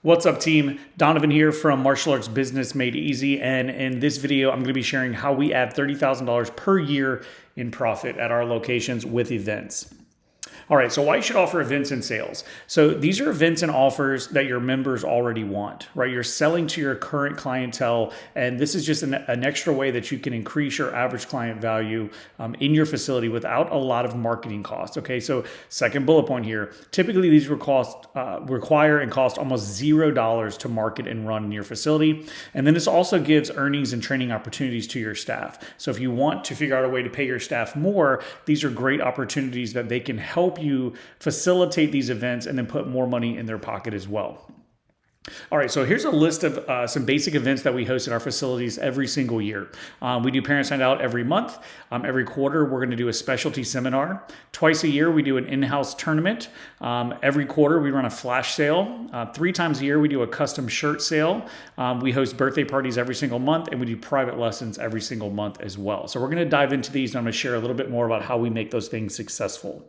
What's up, team? Donovan here from Martial Arts Business Made Easy, and in this video I'm going to be sharing how we add $30,000 per year in profit at our locations with events. All right, so why you should offer events and sales. So these are events and offers that your members already want, right? You're selling to your current clientele, and this is just an extra way that you can increase your average client value in your facility without a lot of marketing costs. Okay, so second bullet point here, typically these require and cost almost $0 to market and run in your facility. And then this also gives earnings and training opportunities to your staff. So if you want to figure out a way to pay your staff more, these are great opportunities that they can help you facilitate these events and then put more money in their pocket as well. All right, so here's a list of some basic events that we host at our facilities every single year. We do Parents Night Out every month. Every quarter, we're going to do a specialty seminar. Twice a year, we do an in-house tournament. Every quarter, we run a flash sale. 3 times a year, we do a custom shirt sale. We host birthday parties every single month, and we do private lessons every single month as well. So we're going to dive into these, and I'm going to share a little bit more about how we make those things successful.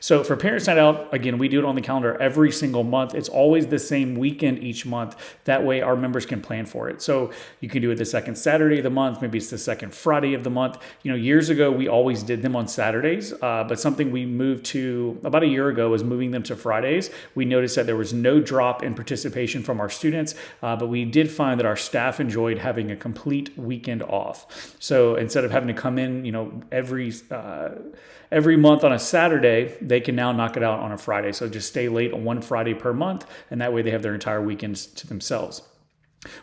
So for Parents Night Out, again, we do it on the calendar every single month. It's always the same weekend each month. That way our members can plan for it. So you can do it the second Saturday of the month. Maybe it's the second Friday of the month. You know, years ago, we always did them on Saturdays, but something we moved to about a year ago was moving them to Fridays. We noticed that there was no drop in participation from our students, but we did find that our staff enjoyed having a complete weekend off. So instead of having to come in, you know, every month on a Saturday, they can now knock it out on a Friday. So just stay late on one Friday per month, and that way they have their entire weekends to themselves.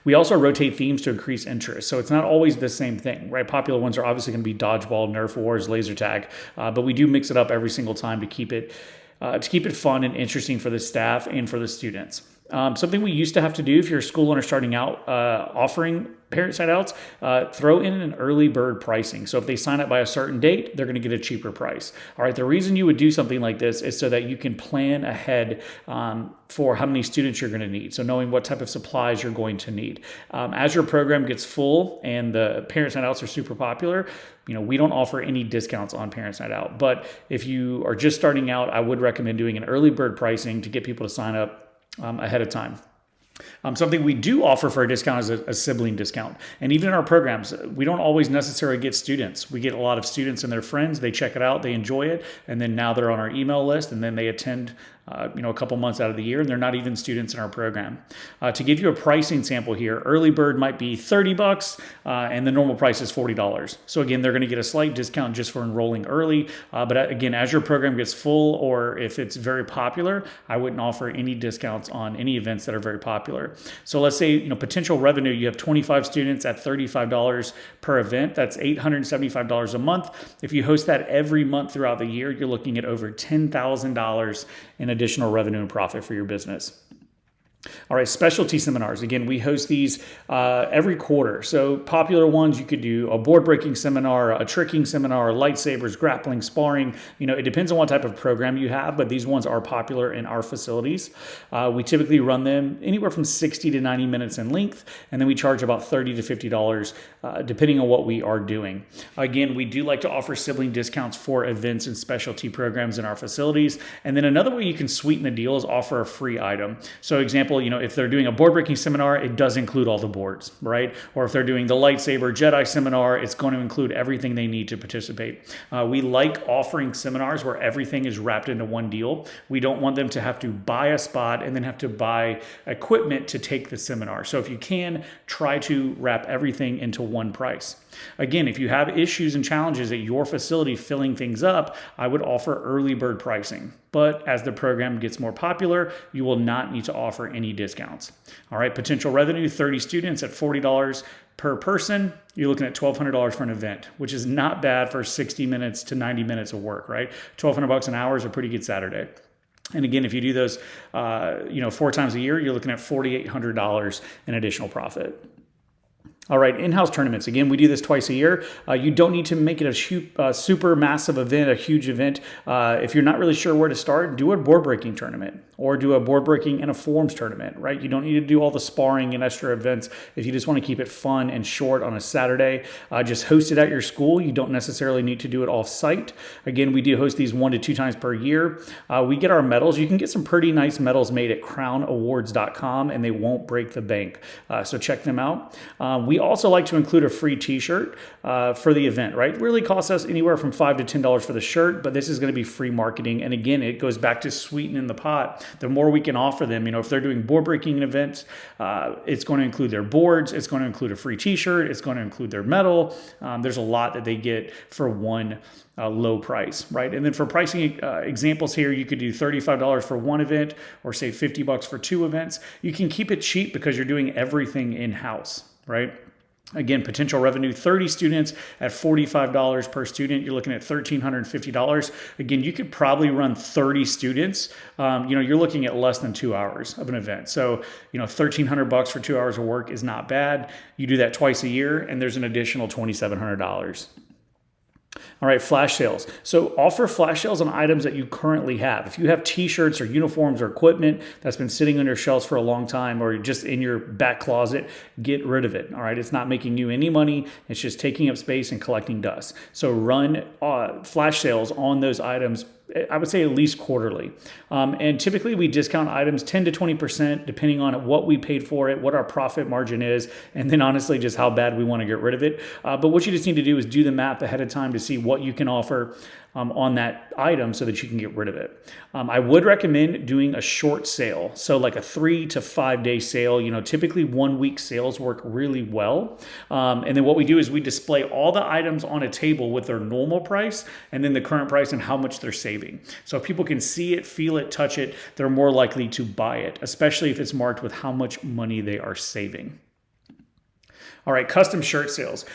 We also rotate themes to increase interest. So it's not always the same thing, right? Popular ones are obviously going to be dodgeball, Nerf wars, laser tag, but we do mix it up every single time to keep it fun and interesting for the staff and for the students. Something we used to have to do if you're a school owner starting out offering Parents Night Outs, throw in an early bird pricing. So if they sign up by a certain date, they're going to get a cheaper price. All right, the reason you would do something like this is so that you can plan ahead for how many students you're going to need. So knowing what type of supplies you're going to need. As your program gets full and the Parents Night Outs are super popular, you know, we don't offer any discounts on Parents Night Out. But if you are just starting out, I would recommend doing an early bird pricing to get people to sign up ahead of time. Something we do offer for a discount is a sibling discount. And even in our programs, we don't always necessarily get students. We get a lot of students and their friends. They check it out, they enjoy it, and then now they're on our email list, and then they attend a couple months out of the year, and they're not even students in our program. To give you a pricing sample here, early bird might be $30, and the normal price is $40. So again, they're going to get a slight discount just for enrolling early. But again, as your program gets full, or if it's very popular, I wouldn't offer any discounts on any events that are very popular. So let's say, potential revenue, you have 25 students at $35 per event. That's $875 a month. If you host that every month throughout the year, you're looking at over $10,000 in additional revenue and profit for your business. All right, specialty seminars. Again, we host these every quarter. So popular ones, you could do a board breaking seminar, a tricking seminar, lightsabers, grappling, sparring. It depends on what type of program you have, but these ones are popular in our facilities. We typically run them anywhere from 60 to 90 minutes in length, and then we charge about $30 to $50 depending on what we are doing. Again, we do like to offer sibling discounts for events and specialty programs in our facilities. And then another way you can sweeten the deal is offer a free item. So example, if they're doing a board breaking seminar, it does include all the boards, right? Or if they're doing the lightsaber Jedi seminar, it's going to include everything they need to participate. We like offering seminars where everything is wrapped into one deal. We don't want them to have to buy a spot and then have to buy equipment to take the seminar. So if you can, try to wrap everything into one price. Again, if you have issues and challenges at your facility filling things up, I would offer early bird pricing. But as the program gets more popular, you will not need to offer any discounts. All right, potential revenue, 30 students at $40 per person. You're looking at $1,200 for an event, which is not bad for 60 minutes to 90 minutes of work, right? $1,200 an hour is a pretty good Saturday. And again, if you do those, 4 times a year, you're looking at $4,800 in additional profit. All right, in-house tournaments. Again, we do this twice a year. You don't need to make it a super massive event, a huge event. If you're not really sure where to start, do a board breaking tournament or do a board breaking and a forms tournament, right? You don't need to do all the sparring and extra events. If you just want to keep it fun and short on a Saturday, just host it at your school. You don't necessarily need to do it off site. Again, we do host these 1 to 2 times per year. We get our medals. You can get some pretty nice medals made at crownawards.com, and they won't break the bank. So check them out. We also like to include a free t-shirt for the event, right? It really costs us anywhere from $5 to $10 for the shirt, but this is going to be free marketing. And again, it goes back to sweetening the pot. The more we can offer them, if they're doing board breaking events, it's going to include their boards, it's going to include a free t-shirt, it's going to include their medal. There's a lot that they get for one low price, right? And then for pricing examples here, you could do $35 for one event or say $50 for 2 events. You can keep it cheap because you're doing everything in-house, right? Again, potential revenue, 30 students at $45 per student. You're looking at $1,350. Again, you could probably run 30 students. You're looking at less than 2 hours of an event. So, $1,300 for 2 hours of work is not bad. You do that twice a year, and there's an additional $2,700. All right, flash sales. So offer flash sales on items that you currently have. If you have t-shirts or uniforms or equipment that's been sitting on your shelves for a long time or just in your back closet, get rid of it. All right, it's not making you any money. It's just taking up space and collecting dust. So run flash sales on those items, I would say at least quarterly. And typically we discount items 10 to 20% depending on what we paid for it, what our profit margin is, and then honestly just how bad we want to get rid of it. But what you just need to do is do the math ahead of time to see what you can offer on that item so that you can get rid of it. I would recommend doing a short sale. So like a 3 to 5 day sale, typically 1 week sales work really well. And then what we do is we display all the items on a table with their normal price and then the current price and how much they're saving. So if people can see it, feel it, touch it, they're more likely to buy it, especially if it's marked with how much money they are saving. All right, custom shirt sales.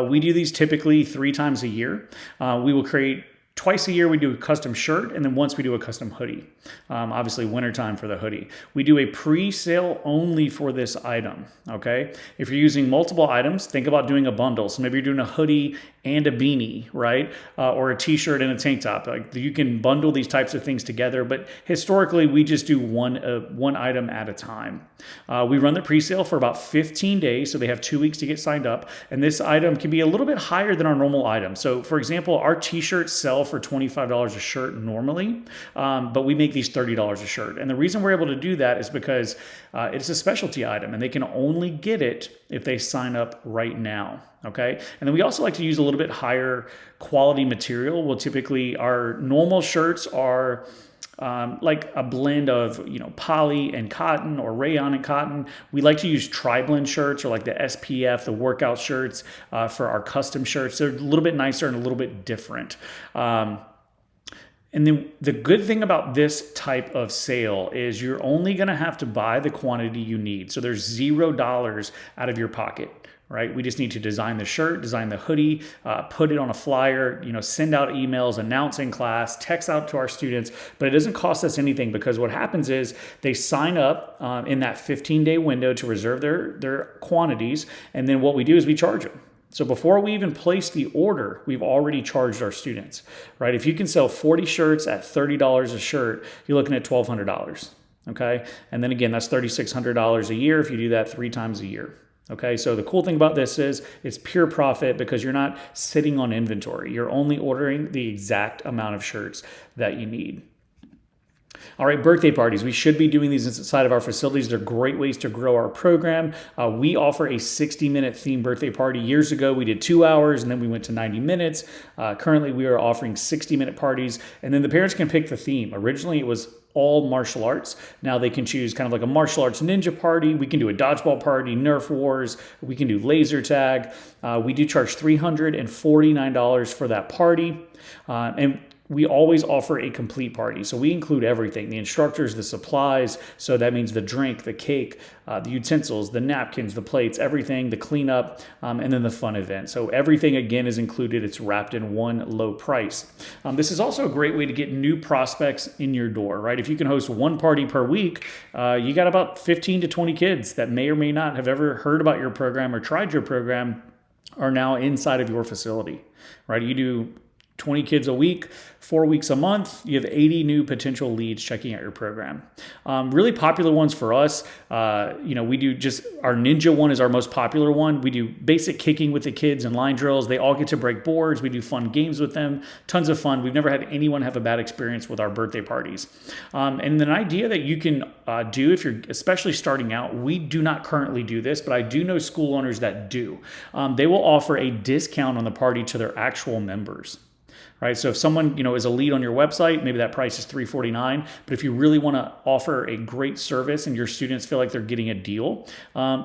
We do these typically 3 times a year. We will create twice a year, we do a custom shirt, and then once we do a custom hoodie. Obviously, wintertime for the hoodie. We do a pre-sale only for this item, okay? If you're using multiple items, think about doing a bundle. So maybe you're doing a hoodie and a beanie, right? Or a t-shirt and a tank top. Like you can bundle these types of things together, but historically, we just do one item at a time. We run the pre-sale for about 15 days, so they have 2 weeks to get signed up, and this item can be a little bit higher than our normal item. So for example, our t-shirts sell for $25 a shirt normally, but we make these $30 a shirt. And the reason we're able to do that is because it's a specialty item and they can only get it if they sign up right now. Okay. And then we also like to use a little bit higher quality material. Well, typically our normal shirts are like a blend of, poly and cotton or rayon and cotton. We like to use tri-blend shirts or like the SPF, the workout shirts for our custom shirts. They're a little bit nicer and a little bit different. And then the good thing about this type of sale is you're only going to have to buy the quantity you need. So there's $0 out of your pocket. Right? We just need to design the shirt, design the hoodie, put it on a flyer, send out emails, announce in class, text out to our students, but it doesn't cost us anything because what happens is they sign up in that 15-day window to reserve their quantities. And then what we do is we charge them. So before we even place the order, we've already charged our students, right? If you can sell 40 shirts at $30 a shirt, you're looking at $1,200, okay? And then again, that's $3,600 a year if you do that 3 times a year. Okay, so the cool thing about this is it's pure profit because you're not sitting on inventory. You're only ordering the exact amount of shirts that you need. All right, birthday parties. We should be doing these inside of our facilities. They're great ways to grow our program. We offer a 60-minute themed birthday party. Years ago, we did 2 hours, and then we went to 90 minutes. Currently, we are offering 60-minute parties, and then the parents can pick the theme. Originally, it was all martial arts. Now they can choose kind of like a martial arts ninja party. We can do a dodgeball party, Nerf wars. We can do laser tag. We do charge $349 for that party. And we always offer a complete party. So we include everything, the instructors, the supplies. So that means the drink, the cake, the utensils, the napkins, the plates, everything, the cleanup, and then the fun event. So everything, again, is included. It's wrapped in one low price. This is also a great way to get new prospects in your door, right? If you can host one party per week, you got about 15 to 20 kids that may or may not have ever heard about your program or tried your program are now inside of your facility, right? You do 20 kids a week, 4 weeks a month, you have 80 new potential leads checking out your program. Really popular ones for us, we do just our ninja one is our most popular one. We do basic kicking with the kids and line drills. They all get to break boards. We do fun games with them, tons of fun. We've never had anyone have a bad experience with our birthday parties. And an idea that you can do if you're especially starting out, we do not currently do this, but I do know school owners that do. They will offer a discount on the party to their actual members. Right. So if someone, is a lead on your website, maybe that price is $349. But if you really want to offer a great service and your students feel like they're getting a deal,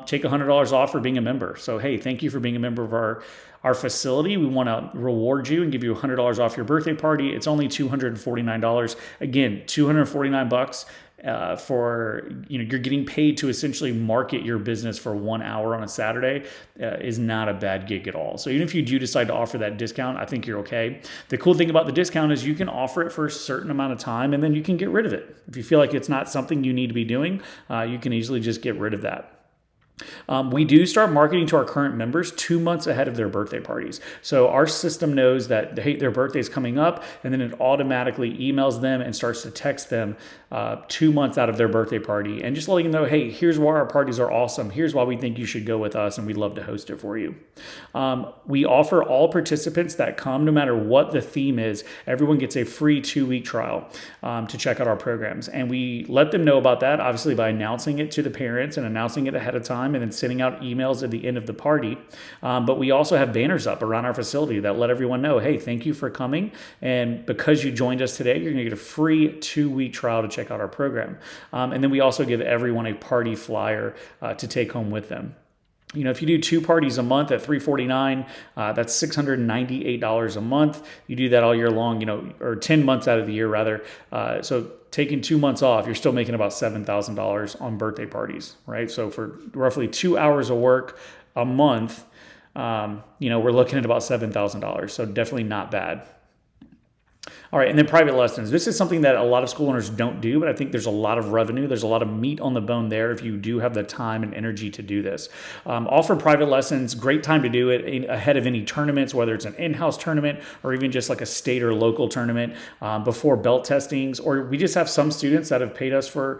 take $100 off for being a member. So, hey, thank you for being a member of our facility. We want to reward you and give you $100 off your birthday party. It's only $249. Again, $249. You're getting paid to essentially market your business for 1 hour on a Saturday is not a bad gig at all. So even if you do decide to offer that discount, I think you're okay. The cool thing about the discount is you can offer it for a certain amount of time and then you can get rid of it. If you feel like it's not something you need to be doing, you can easily just get rid of that. We do start marketing to our current members 2 months ahead of their birthday parties. So our system knows that, hey, their birthday is coming up, and then it automatically emails them and starts to text them 2 months out of their birthday party and just letting them know, hey, here's why our parties are awesome. Here's why we think you should go with us, and we'd love to host it for you. We offer all participants that come, no matter what the theme is, everyone gets a free 2-week trial to check out our programs. And we let them know about that, obviously, by announcing it to the parents and announcing it ahead of time, and then sending out emails at the end of the party. But we also have banners up around our facility that let everyone know, hey, thank you for coming. And because you joined us today, you're going to get a free 2-week trial to check out our program. And then we also give everyone a party flyer to take home with them. If you do 2 parties a month at $349, that's $698 a month. You do that all year long, or 10 months out of the year rather. So taking 2 months off, you're still making about $7,000 on birthday parties, right? So for roughly 2 hours of work a month, we're looking at about $7,000. So definitely not bad. All right, and then private lessons. This is something that a lot of school owners don't do, but I think there's a lot of revenue. There's a lot of meat on the bone there if you do have the time and energy to do this. Offer private lessons, great time to do it ahead of any tournaments, whether it's an in-house tournament or even just like a state or local tournament before belt testings. Or we just have some students that have paid us for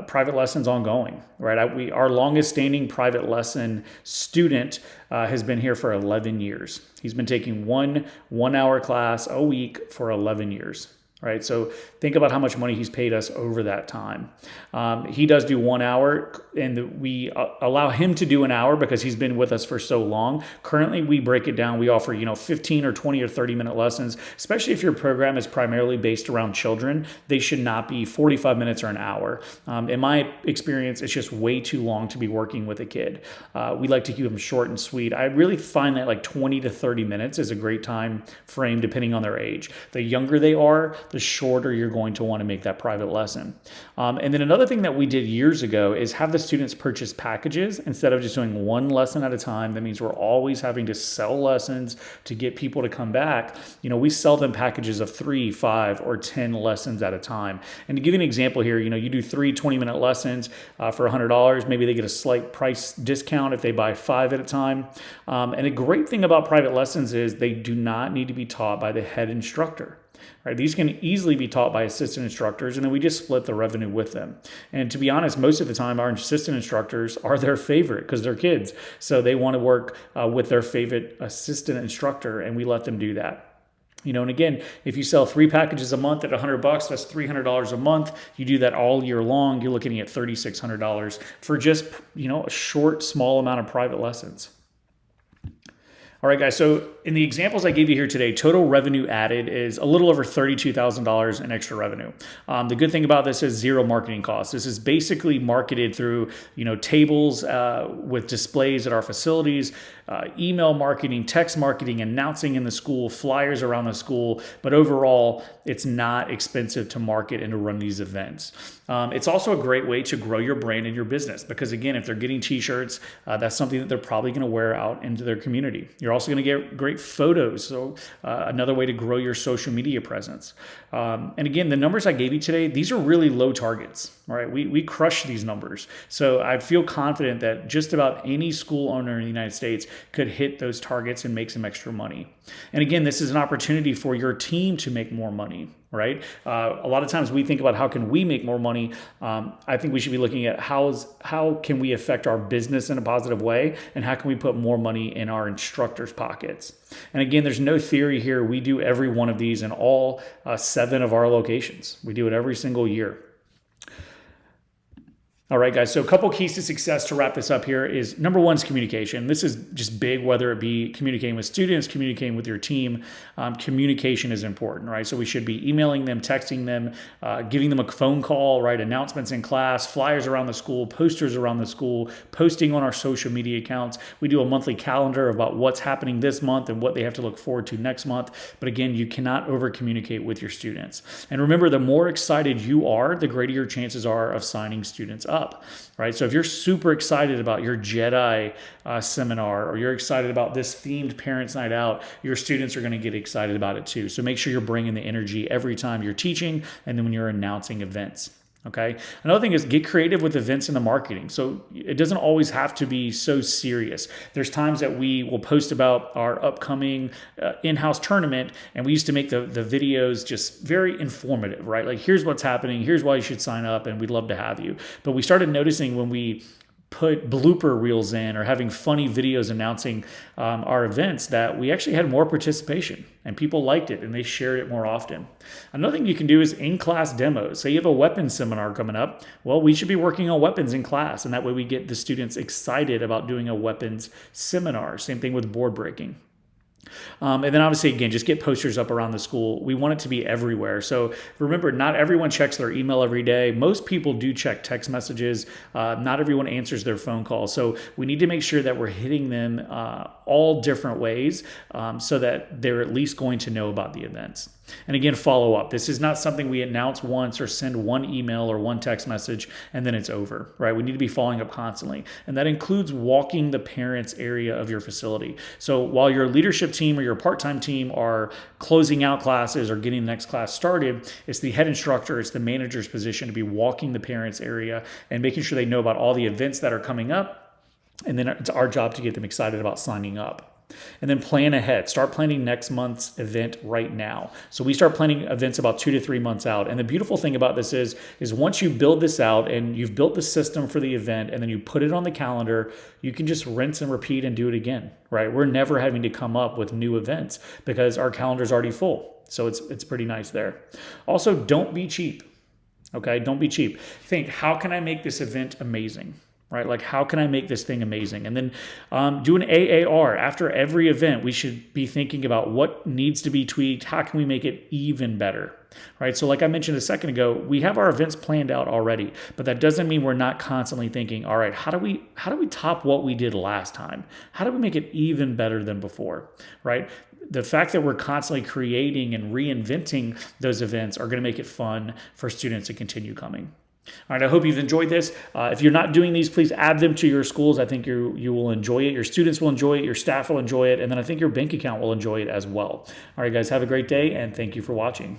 private lessons ongoing, right? Our longest standing private lesson student has been here for 11 years. He's been taking one 1-hour class a week for 11 years. Right. So think about how much money he's paid us over that time. He does do 1 hour, and we allow him to do an hour because he's been with us for so long. Currently, we break it down. We offer, 15 or 20 or 30-minute lessons, especially if your program is primarily based around children. They should not be 45 minutes or an hour. In my experience, it's just way too long to be working with a kid. We like to keep them short and sweet. I really find that like 20 to 30 minutes is a great time frame depending on their age. The younger they are, the shorter you're going to want to make that private lesson. And then another thing that we did years ago is have the students purchase packages instead of just doing one lesson at a time. That means we're always having to sell lessons to get people to come back. We sell them packages of 3, 5, or 10 lessons at a time. And to give you an example here, you do 3 20-minute lessons for $100. Maybe they get a slight price discount if they buy 5 at a time. And a great thing about private lessons is they do not need to be taught by the head instructor. Right, these can easily be taught by assistant instructors, and then we just split the revenue with them. And to be honest, most of the time, our assistant instructors are their favorite because they're kids. So they want to work with their favorite assistant instructor, and we let them do that. And again, if you sell 3 packages a month at $100, that's $300 a month. You do that all year long, you're looking at $3,600 for just, a short, small amount of private lessons. All right, guys, so in the examples I gave you here today, total revenue added is a little over $32,000 in extra revenue. The good thing about this is 0 marketing costs. This is basically marketed through, tables with displays at our facilities, email marketing, text marketing, announcing in the school, flyers around the school. But overall, it's not expensive to market and to run these events. It's also a great way to grow your brand and your business because, again, if they're getting t-shirts, that's something that they're probably going to wear out into their community. You're You're also going to get great photos. So another way to grow your social media presence. And again, the numbers I gave you today, these are really low targets. All right, we crush these numbers. So I feel confident that just about any school owner in the United States could hit those targets and make some extra money. And again, this is an opportunity for your team to make more money, right? A lot of times we think about how can we make more money. I think we should be looking at how can we affect our business in a positive way, and how can we put more money in our instructors' pockets. And again, there's no theory here. We do every one of these in all 7 of our locations. We do it every single year. All right, guys, so a couple keys to success to wrap this up here is number 1 is communication. This is just big, whether it be communicating with students, communicating with your team. Communication is important, right? So we should be emailing them, texting them, giving them a phone call, right? Announcements in class, flyers around the school, posters around the school, posting on our social media accounts. We do a monthly calendar about what's happening this month and what they have to look forward to next month. But again, you cannot over communicate with your students. And remember, the more excited you are, the greater your chances are of signing students up. Right? So if you're super excited about your Jedi seminar, or you're excited about this themed parents night out, your students are going to get excited about it too. So make sure you're bringing the energy every time you're teaching and then when you're announcing events. Okay. Another thing is get creative with events in the marketing. So it doesn't always have to be so serious. There's times that we will post about our upcoming in-house tournament, and we used to make the videos just very informative, right? Like, here's what's happening, here's why you should sign up, and we'd love to have you. But we started noticing when we put blooper reels in or having funny videos announcing our events that we actually had more participation and people liked it and they shared it more often. Another thing you can do is in-class demos. Say you have a weapons seminar coming up. Well, we should be working on weapons in class, and that way we get the students excited about doing a weapons seminar. Same thing with board breaking. And then obviously, again, just get posters up around the school. We want it to be everywhere. So remember, not everyone checks their email every day. Most people do check text messages. Not everyone answers their phone calls. So we need to make sure that we're hitting them all different ways so that they're at least going to know about the events. And again, follow up. This is not something we announce once or send one email or one text message and then it's over, right? We need to be following up constantly. And that includes walking the parents' area of your facility. So while your leadership team or your part-time team are closing out classes or getting the next class started, it's the head instructor, it's the manager's position to be walking the parents' area and making sure they know about all the events that are coming up. And then it's our job to get them excited about signing up. And then plan ahead. Start planning next month's event right now. So we start planning events about 2 to 3 months out. And the beautiful thing about this is once you build this out and you've built the system for the event and then you put it on the calendar, you can just rinse and repeat and do it again, right? We're never having to come up with new events because our calendar's already full. So it's pretty nice there. Also, don't be cheap. Okay, don't be cheap. Think, how can I make this event amazing? Right? Like, how can I make this thing amazing? And then do an AAR. After every event, we should be thinking about what needs to be tweaked. How can we make it even better? Right? So like I mentioned a second ago, we have our events planned out already, but that doesn't mean we're not constantly thinking, all right, how do we top what we did last time? How do we make it even better than before? Right? The fact that we're constantly creating and reinventing those events are going to make it fun for students to continue coming. All right, I hope you've enjoyed this. If you're not doing these, please add them to your schools. I think you will enjoy it. Your students will enjoy it. Your staff will enjoy it. And then I think your bank account will enjoy it as well. All right, guys, have a great day, and thank you for watching.